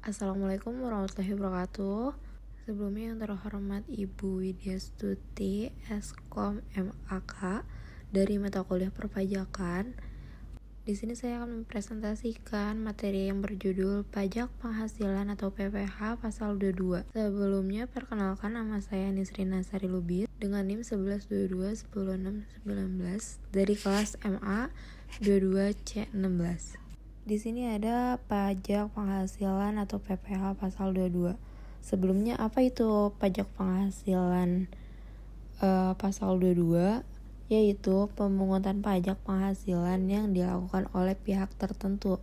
Assalamualaikum warahmatullahi wabarakatuh. Sebelumnya yang terhormat Ibu Widya Stuti, Eskom MAK dari mata kuliah perpajakan. Di sini saya akan mempresentasikan materi yang berjudul Pajak Penghasilan atau PPH pasal 22. Sebelumnya perkenalkan, nama saya Nisrina Sari Lubis dengan NIM 1122106119 dari kelas MA 22C16. Di sini ada pajak penghasilan atau PPH pasal 22. Sebelumnya apa itu pajak penghasilan pasal 22? Yaitu pemungutan pajak penghasilan yang dilakukan oleh pihak tertentu,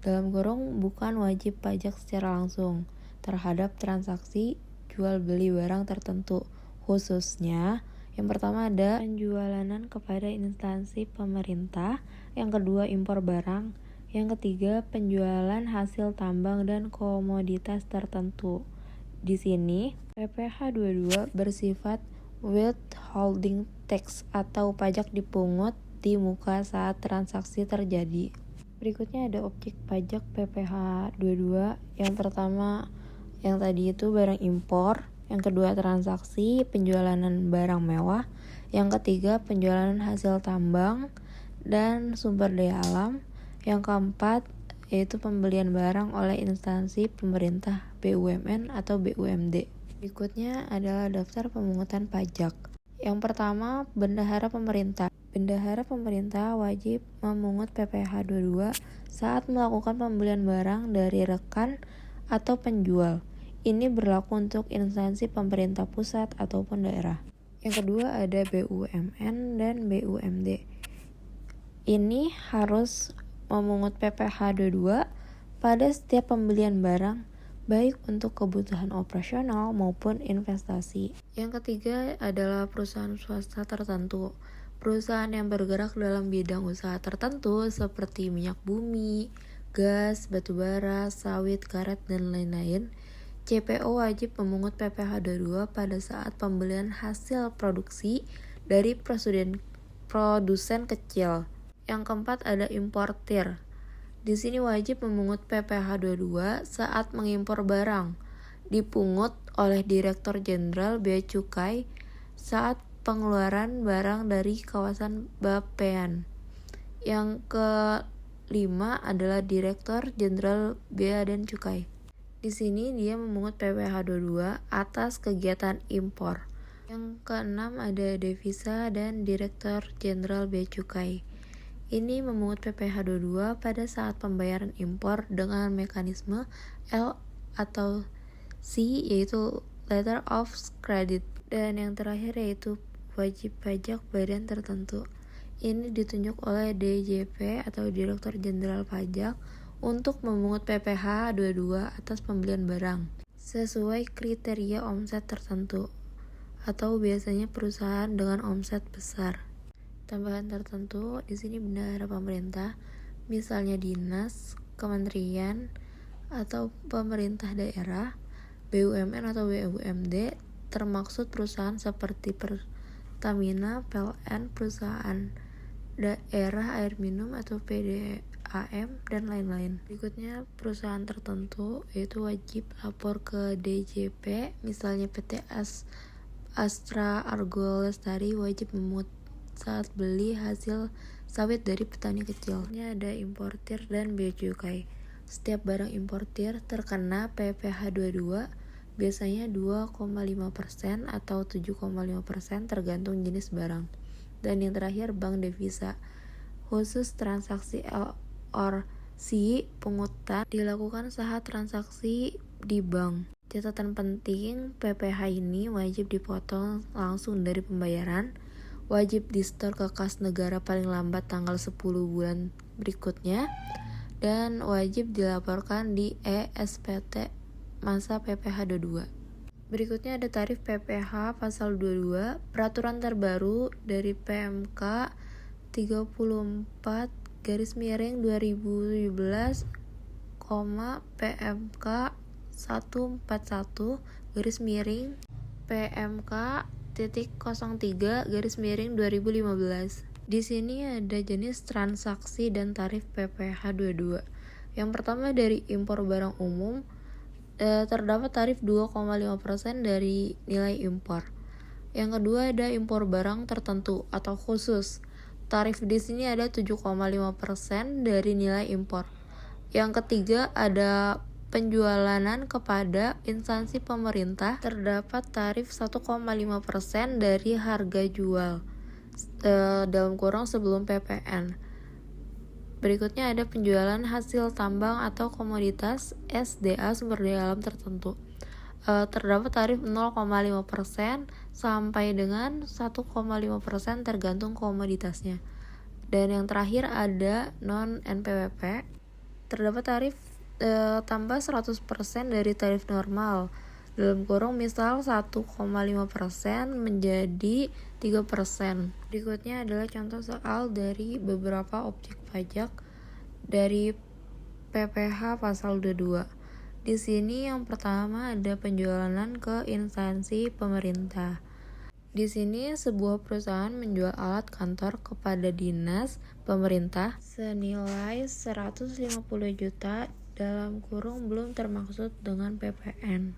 dalam kurung bukan wajib pajak secara langsung, terhadap transaksi jual beli barang tertentu. Khususnya yang pertama ada penjualanan kepada instansi pemerintah, yang kedua impor barang, yang ketiga penjualan hasil tambang dan komoditas tertentu. Di sini PPH 22 bersifat withholding tax atau pajak dipungut di muka saat transaksi terjadi. Berikutnya ada objek pajak PPH 22. Yang pertama yang tadi itu barang impor, yang kedua transaksi penjualan barang mewah, yang ketiga penjualan hasil tambang dan sumber daya alam, yang keempat yaitu pembelian barang oleh instansi pemerintah BUMN atau BUMD. Berikutnya adalah daftar pemungutan pajak. Yang pertama, bendahara pemerintah. Bendahara pemerintah wajib memungut PPH 22 saat melakukan pembelian barang dari rekan atau penjual. Ini berlaku untuk instansi pemerintah pusat ataupun daerah. Yang kedua ada BUMN dan BUMD. Ini harus memungut PPH 22 pada setiap pembelian barang, baik untuk kebutuhan operasional maupun investasi. Yang ketiga adalah perusahaan swasta tertentu. Perusahaan yang bergerak dalam bidang usaha tertentu seperti minyak bumi, gas, batubara, sawit, karet, dan lain-lain. CPO wajib memungut PPH 22 pada saat pembelian hasil produksi dari produsen kecil. Yang keempat ada importir. Di sini wajib memungut PPH 22 saat mengimpor barang. Dipungut oleh Direktur Jenderal Bea Cukai saat pengeluaran barang dari kawasan Bapean. Yang kelima adalah Direktur Jenderal Bea dan Cukai. Di sini dia memungut PPH 22 atas kegiatan impor. Yang keenam ada devisa dan Direktur Jenderal Bea Cukai. Ini memungut PPH 22 pada saat pembayaran impor dengan mekanisme L atau C, yaitu Letter of Credit. Dan yang terakhir yaitu wajib pajak badan tertentu. Ini ditunjuk oleh DJP atau Direktur Jenderal Pajak untuk memungut PPH 22 atas pembelian barang sesuai kriteria omset tertentu, atau biasanya perusahaan dengan omset besar. Tambahan tertentu di sini bendahara pemerintah, misalnya dinas, kementerian, atau pemerintah daerah, BUMN atau BUMD, termaksud perusahaan seperti Pertamina, PLN, perusahaan daerah air minum atau PDAM, dan lain-lain. Berikutnya perusahaan tertentu yaitu wajib lapor ke DJP, misalnya PT Astra Argo Lestari wajib memungut saat beli hasil sawit dari petani kecil. Ini ada importir dan bea cukai. Setiap barang importir terkena PPH 22 biasanya 2,5% atau 7,5% tergantung jenis barang. Dan yang terakhir bank devisa. Khusus transaksi LRC pungutan dilakukan saat transaksi di bank. Catatan penting, PPH ini wajib dipotong langsung dari pembayaran, wajib di-store ke kas negara paling lambat tanggal 10 bulan berikutnya, dan wajib dilaporkan di ESPT masa PPH 22. Berikutnya ada tarif PPH pasal 22, peraturan terbaru dari PMK 34/2017, PMK 141/PMK 03/2015. Di sini ada jenis transaksi dan tarif PPH 22. Yang pertama dari impor barang umum, terdapat tarif 2,5% dari nilai impor. Yang kedua ada impor barang tertentu atau khusus. Tarif di sini ada 7,5% dari nilai impor. Yang ketiga ada penjualanan kepada instansi pemerintah, terdapat tarif 1,5% dari harga jual dalam kurung sebelum PPN. Berikutnya ada penjualan hasil tambang atau komoditas SDA sumber daya alam tertentu. Terdapat tarif 0,5% sampai dengan 1,5% tergantung komoditasnya. Dan yang terakhir ada non-NPWP. Terdapat tarif tambah 100% dari tarif normal. Dalam kurung misal 1,5% menjadi 3%. Berikutnya adalah contoh soal dari beberapa objek pajak dari PPh pasal 22. Di sini yang pertama ada penjualan ke instansi pemerintah. Di sini sebuah perusahaan menjual alat kantor kepada dinas pemerintah senilai 150 juta dalam kurung belum termaksud dengan PPN.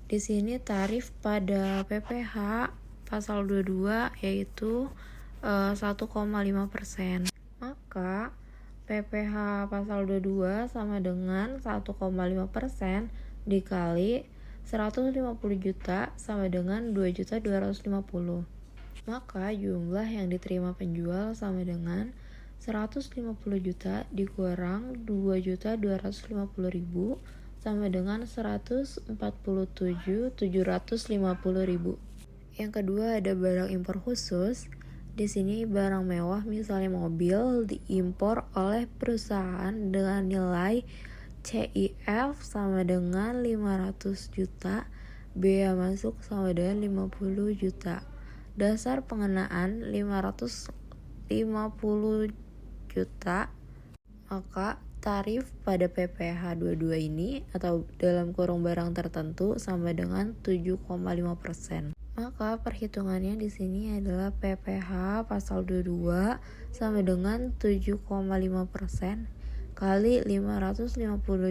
Di sini tarif pada PPh pasal 22 yaitu 1,5%. Maka PPh pasal 22 sama dengan 1,5% dikali 150 juta sama dengan 2.250. Maka jumlah yang diterima penjual sama dengan 150 juta dikurang 2.250.000 sama dengan 147.750.000. Yang kedua ada barang impor khusus. Di sini barang mewah misalnya mobil diimpor oleh perusahaan dengan nilai CIF sama dengan 500 juta, bea masuk sama dengan 50 juta. Dasar pengenaan 550 juta. Maka tarif pada PPh 22 ini atau dalam kurung barang tertentu sama dengan 7,5%. Maka perhitungannya di sini adalah PPh pasal 22 sama dengan 7,5% kali 550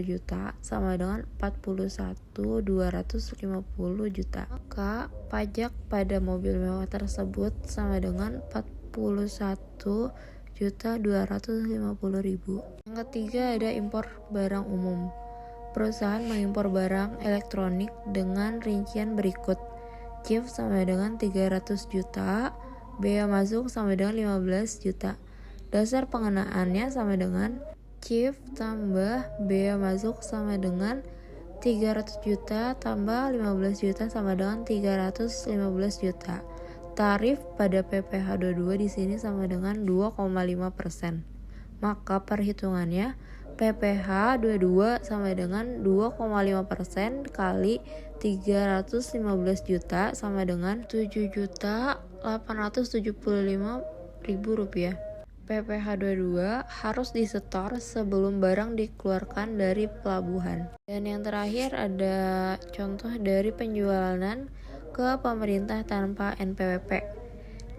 juta sama dengan 41.250 juta. Maka pajak pada mobil mewah tersebut sama dengan 41.250.000. Yang ketiga ada impor barang umum. Perusahaan mengimpor barang elektronik dengan rincian berikut. CIF sama dengan 300 juta, bea masuk sama dengan 15 juta. Dasar pengenaannya sama dengan CIF tambah bea masuk sama dengan 300 juta tambah 15 juta sama dengan 315 juta. Tarif pada PPh 22 di sini sama dengan 2,5%. Maka perhitungannya PPh 22 sama dengan 2,5% kali 315 juta sama dengan 7.875.000 rupiah. PPh 22 harus disetor sebelum barang dikeluarkan dari pelabuhan. Dan yang terakhir ada contoh dari penjualan ke pemerintah tanpa NPWP.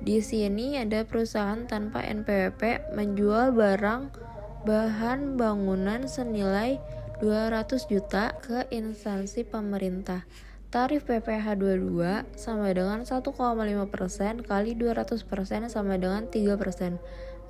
Di sini ada perusahaan tanpa NPWP menjual barang bahan bangunan senilai 200 juta ke instansi pemerintah. Tarif PPh 22 sama dengan 1,5% kali 200% sama dengan 3%.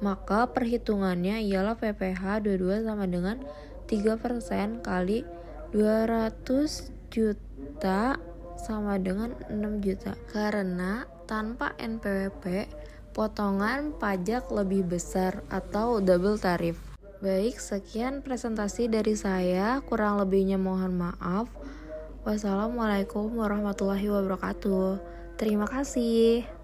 Maka perhitungannya ialah PPh 22 sama dengan 3% kali 200 juta sama dengan 6 juta. Karena tanpa NPWP, potongan pajak lebih besar atau double tarif. Baik, sekian presentasi dari saya. Kurang lebihnya mohon maaf. Wassalamualaikum warahmatullahi wabarakatuh. Terima kasih.